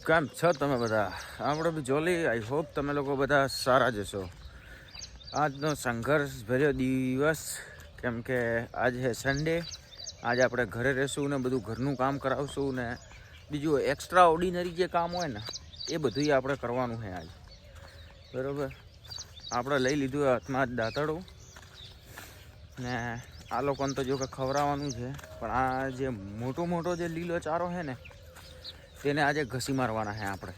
કેમ છો તમે બધા? આપણે બી જોલી. આઈ હોપ તમે લોકો બધા સારા જશો. આજનો સંઘર્ષ ભર્યો દિવસ, કેમ કે આજ છે સન્ડે. આજે આપણે ઘરે રહેશું ને બધું ઘરનું કામ કરાવશું ને બીજું એક્સ્ટ્રા ઓર્ડિનરી જે કામ હોય ને એ બધું આપણે કરવાનું છે આજ. બરાબર, આપણે લઈ લીધું હાથમાં જ દાંતરડું ને આ લોકોને તો જો કે ખવડાવવાનું છે, પણ આ જે મોટો જે લીલો ચારો છે ને તેને આજે ઘસી મારવાના છે આપણે.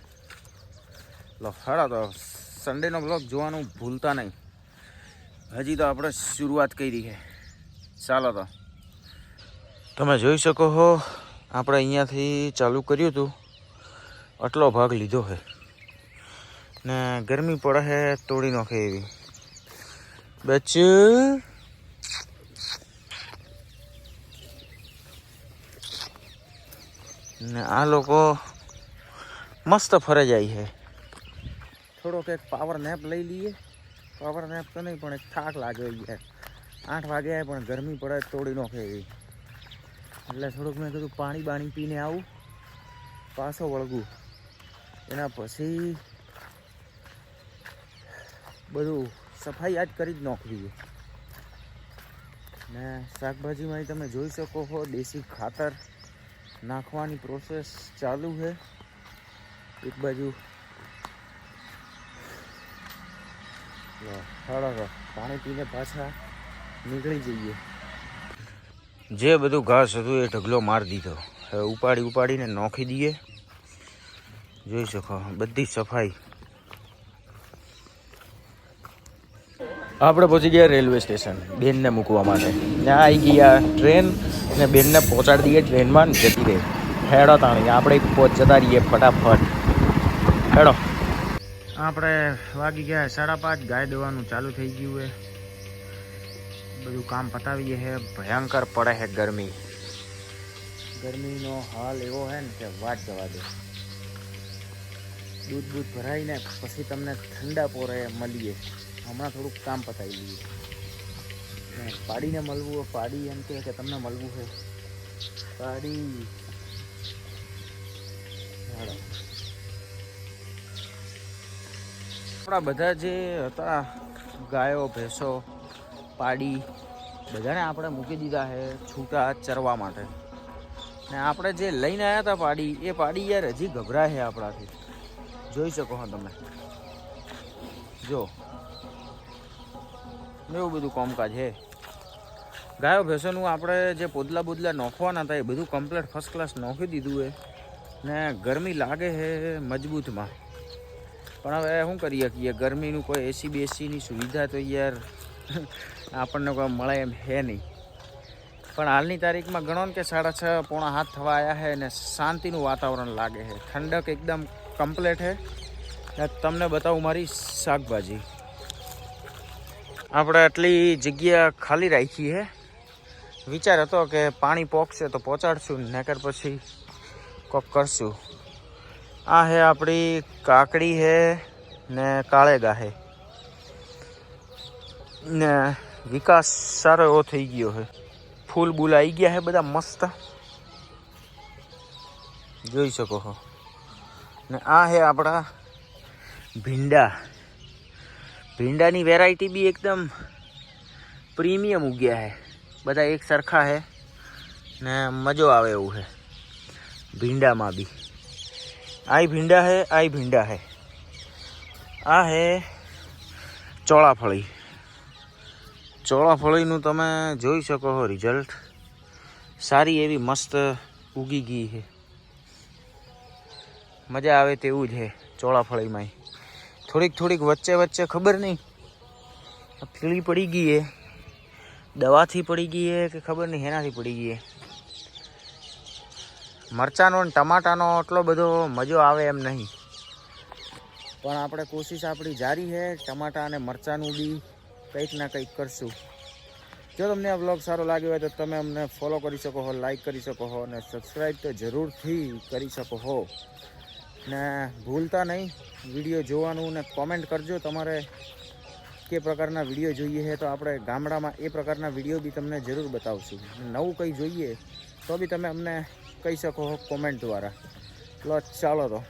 લો હાલો, તો સન્ડેનો બ્લોગ જોવાનું ભૂલતા નહીં. હજી તો આપણે શરૂઆત કરી છે. ચાલો, તો તમે જોઈ શકો છો આપણે અહીંયાથી ચાલુ કર્યું હતું, આટલો ભાગ લીધો છે ને ગરમી પડે છે તોડી નાખે એવી. બચ્ચું ને આ લોકો મસ્ત ફરે જાય છે. થોડોક એક પાવર નેપ લઈ લઈએ. પાવર નેપ તો નહીં, પણ એક થાક લાગે યાર. 8 વાગે પણ ગરમી પડે તોડી નાખે એવી. એટલે થોડુંક મેં કીધું પાણી પીને આવું, પાછો વળગું. એના પછી બધું સફાઈ આજ કરી જ નાખવી. ને શાકભાજીમાં તમે જોઈ શકો છો દેશી ખાતર નાખવાની પ્રોસેસ ચાલુ છે. એક બાજુ પાણી પીને પાછા નીકળી જઈએ. જે બધું ઘાસ હતું એ ઢગલો મારી દીધો. હવે ઉપાડીને નાખી દઈએ. જોઈ શકો બધી સફાઈ. આપણે પહોંચી ગયા રેલવે સ્ટેશન બેનને મૂકવા માટે. ત્યાં આવી ગયા ટ્રેન ને બેનને પહોંચાડી દઈએ ટ્રેનમાં ને જતી રહે. હેડો તાણી આપણે જતા રહીએ ફટાફટ. હેડો. આપણે વાગી ગયા 5:30. ગાય દોવાનું ચાલુ થઈ ગયું છે. બધું કામ પતાવીએ છે. ભયંકર પડે છે ગરમી. ગરમીનો હાલ એવો છે ને કે વાત જવા દે. દૂધ ભરાઈને પછી તમને ઠંડા પોરે મળીએ. હમણાં થોડુંક કામ પતાવી લઈએ. પાડીને મળવું, પાડી એમ કે તમને મળવું છે. પાડી આપણા બધા જે હતા ગાયો ભેંસો પાડી બધાને આપણે મૂકી દીધા છે છૂટા ચરવા માટે. ને આપણે જે લઈને આવ્યા હતા પાડી, એ પાડી યાર હજી ગભરાય છે આપણાથી. જોઈ શકો છો તમે. જો એવું બધું કામકાજ છે. ગાયો ભેંસોનું આપણે જે પોદલા નાખવાના હતા એ બધું કમ્પ્લીટ ફર્સ્ટ ક્લાસ નાખી દીધું છે. ને ગરમી લાગે છે મજબૂતમાં, પણ હવે શું કરી શકીએ. ગરમીનું કોઈ એસી બેસીની સુવિધા તો યાર આપણને કોઈ મળે એમ છે નહીં. પણ હાલની તારીખમાં ગણો ને કે 6:30 પોણા 7 થવા આવ્યા છે ને શાંતિનું વાતાવરણ લાગે છે. ઠંડક એકદમ કમ્પ્લીટ છે. તમને બતાવું મારી શાકભાજી. આપણે આટલી જગ્યા ખાલી રાખી છે. વિચાર હતો કે પાણી પોકશે તો પહોંચાડશું, નકર પછી કોક કરશું. આ છે આપણી કાકડી છે ને કાળેગા છે ને વિકાસ સારો એવો થઈ ગયો છે. ફૂલ બૂલ આવી ગયા છે બધા મસ્ત. જોઈ શકો છો. ને આ છે આપણા ભીંડાની વેરાયટી બી એકદમ પ્રીમિયમ ઉગ્યા છે. બધા એક સરખા છે ને મજો આવે એવું છે ભીંડામાં બી. આ ભીંડા છે. આ છે ચોળાફળીનું તમે જોઈ શકો છો રિઝલ્ટ. સારી એવી મસ્ત ઉગી ગઈ છે. મજા આવે તેવું જ છે ચોળાફળીમાં. થોડીક વચ્ચે ખબર નહીં ફીળી પડી ગઈ છે. દવાથી પડી ગઈ છે કે ખબર નહીં એનાથી પડી ગઈ છે. મરચાંનો અને ટમાટાનો એટલો બધો મજો આવે એમ નહીં, પણ આપણે કોશિશ આપણી જારી છે. ટમાટા અને મરચાંનું બી કંઈક ના કંઈક કરશું. જો તમને આ બ્લોગ સારો લાગ્યો હોય તો તમે અમને ફોલો કરી શકો છો, લાઈક કરી શકો છો અને સબસ્ક્રાઈબ તો જરૂરથી કરી શકો છો. ને ભૂલતા નહીં વિડીયો જોવાનું ને કોમેન્ટ કરજો તમારે કે પ્રકારના વિડીયો જોઈએ છે, તો આપણે ગામડામાં એ પ્રકારના વિડીયો બી તમને જરૂર બતાવશું. નવું કંઈ જોઈએ તો બી તમે અમને કહી શકો છો કોમેન્ટ દ્વારા. ક્લચ ચાલો તો